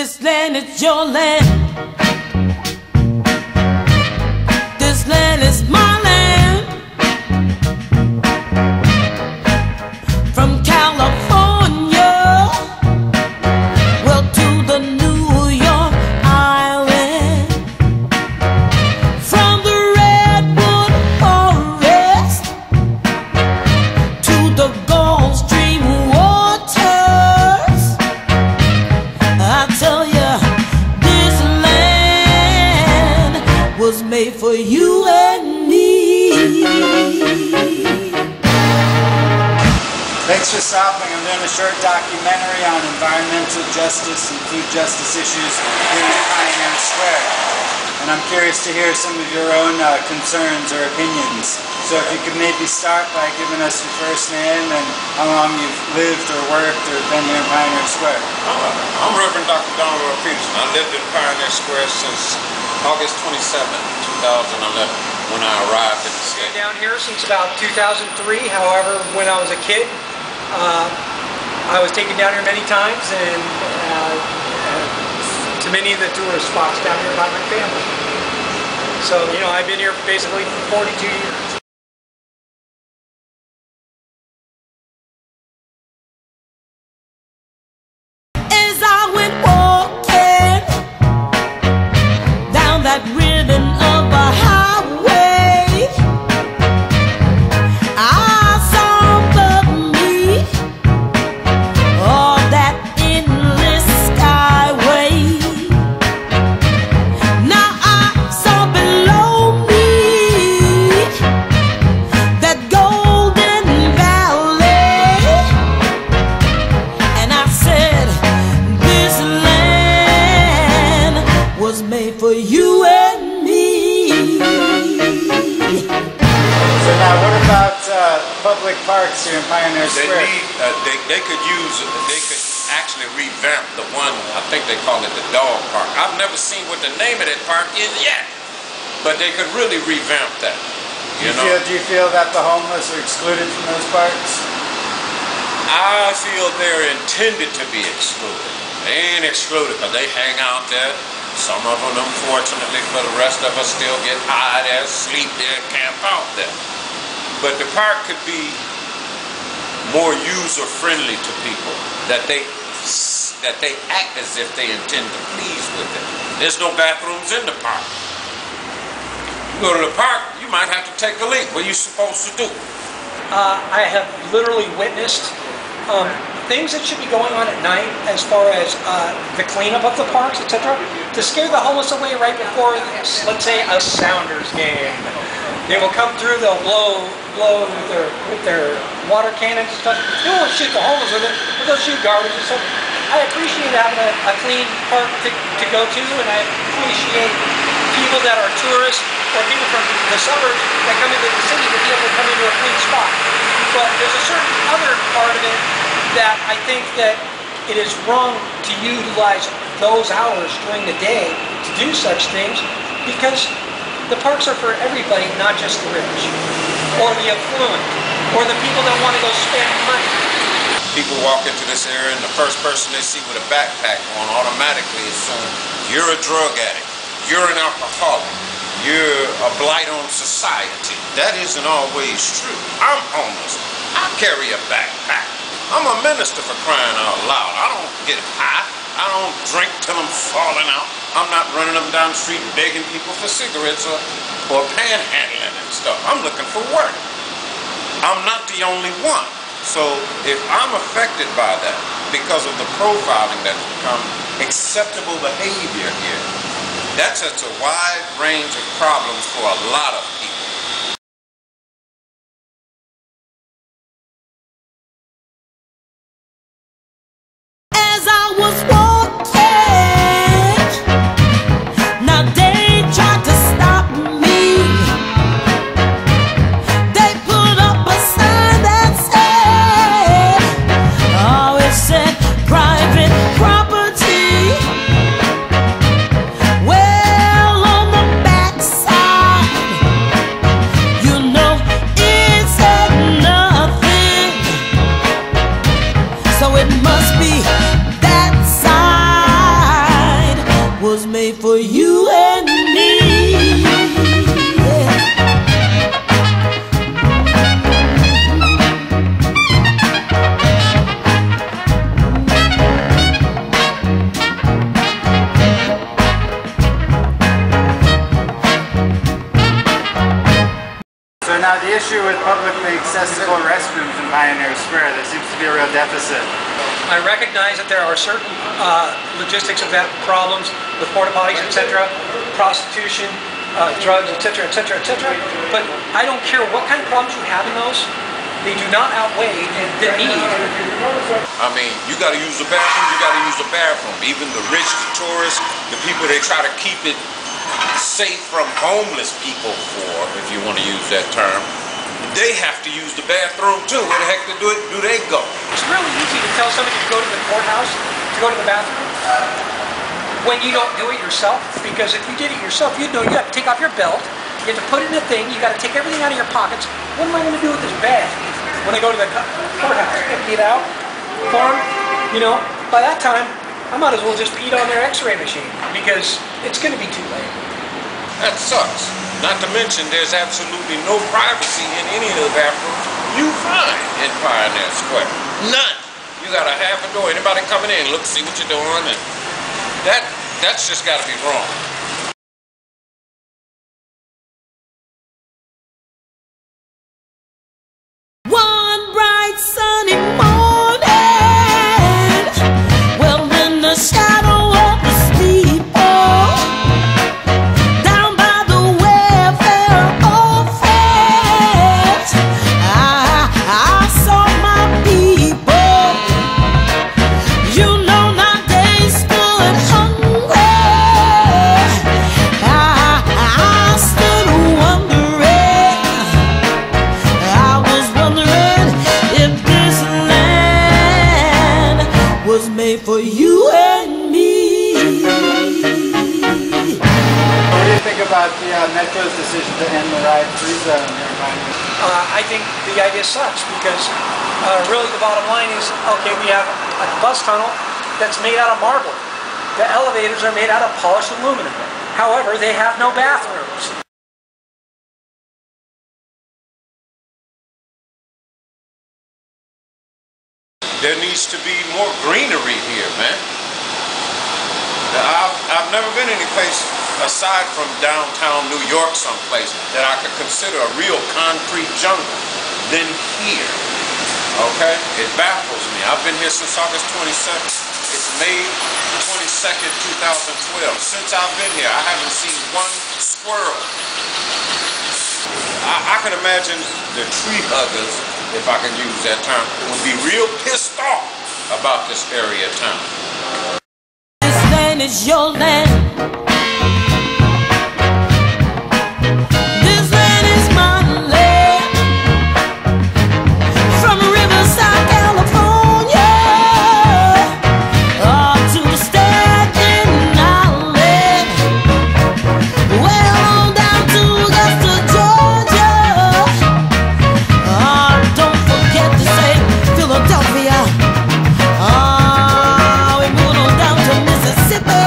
This land is your land. This land is my land. From California, well, to the New York Island. From the Redwood Forest to the Gulf Stream waters, I tell you, this land was made for you and me. Thanks for stopping. I'm doing a short documentary on environmental justice and food justice issues here in Pioneer Square. And I'm curious to hear some of your own concerns or opinions. So if you could maybe start by giving us your first name and how long you've lived or worked or been here in Pioneer Square. I'm Reverend Dr. Donald Peterson. I lived in Pioneer Square since August 27, 2011, when I arrived in the state. Down here since about 2003. However, when I was a kid, I was taken down here many times, and to many of the tourist spots down here by my family. So, you know, I've been here basically for 42 years. As I went walking down that ribbon of a highway, I saw above me all that endless skyway. Now I saw below me that golden valley, and I said, this land was made for you and me. So now what about public parks here in Pioneer They Square? need, they could actually revamp the one, I think they call it the dog park. I've never seen what the name of that park is yet, but they could really revamp that. Do you feel that the homeless are excluded from those parks? I feel they're intended to be excluded. They ain't excluded because they hang out there. Some of them, unfortunately, for the rest of us, still get high there, sleep there, camp out there. But the park could be more user-friendly to people, that they act as if they intend to please with it. There's no bathrooms in the park. You go to the park, you might have to take a leak. What are you supposed to do? I have literally witnessed things that should be going on at night, as far as the cleanup of the parks, etc., to scare the homeless away right before, let's say, a Sounders game. They will come through, they'll blow with their water cannons and stuff. They won't shoot the homeless with it, but they'll shoot garbage and stuff. I appreciate having a clean park to go to, and I appreciate people that are tourists or people from the suburbs that come into the city to be able to come into a clean spot. But there's a certain other part of it that I think that it is wrong to utilize those hours during the day to do such things, because the parks are for everybody, not just the rich, or the affluent, or the people that want to go spend money. People walk into this area and the first person they see with a backpack on automatically assume you're a drug addict, you're an alcoholic, you're a blight on society. That isn't always true. I'm homeless. I carry a backpack. I'm a minister, for crying out loud. I don't get high. I don't drink till I'm falling out. I'm not running up and down the street begging people for cigarettes or panhandling and stuff. I'm looking for work. I'm not the only one. So if I'm affected by that because of the profiling that's become acceptable behavior here, that sets a wide range of problems for a lot of people. As I was walking, now they tried to stop me. They put up a sign that said, oh, it said private property. Well, on the backside you and me. So now the issue with publicly accessible restrooms in Pioneer Square, there seems to be a real deficit. I recognize that there are certain logistics of that problems with porta potties, etc., prostitution, drugs, etc., etc., etc. But I don't care what kind of problems you have in those; they do not outweigh the need. I mean, you got to use the bathroom. You got to use the bathroom. Even the rich, the tourists, the people, they try to keep it safe from homeless people, for, if you want to use that term. They have to use the bathroom too. Where the heck do they go? It's really easy to tell somebody to go to the courthouse to go to the bathroom when you don't do it yourself. Because if you did it yourself, you'd know you have to take off your belt, you have to put it in a thing, you got to take everything out of your pockets. What am I going to do with this bag when I go to the courthouse? Empty it out, form, you know. By that time, I might as well just pee on their X-ray machine because it's going to be too late. That sucks. Not to mention, there's absolutely no privacy in any of the bathrooms you find in Pioneer Square. None. You got a half a door. Anybody coming in, look, see what you're doing, and that's just got to be wrong. One bright sunny morning, well in the shadow of the steeple, down by the welfare office, I saw my people. You know now they stood hungry. I stood wondering. I was wondering if this land was made for you and me. What do you think about the Metro's decision to end the ride-free zone here in Pioneer? I think the idea sucks because really the bottom line is, okay, we have a bus tunnel that's made out of marble. The elevators are made out of polished aluminum. However, they have no bathrooms. There needs to be more greenery here, man. I've never been any place aside from downtown New York someplace that I could consider a real concrete jungle than here. Okay? It baffles me. I've been here since August 27th. It's May 22nd, 2012. Since I've been here, I haven't seen one squirrel. I can imagine the tree huggers, if I can use that term, would be real pissed off about this area of town. This land is your land. This land is my land. From Riverside, California, to the Staten Island, well on down to Augusta, Georgia. Don't forget to say Philadelphia. We moved on down to Mississippi.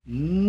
Mm-hmm.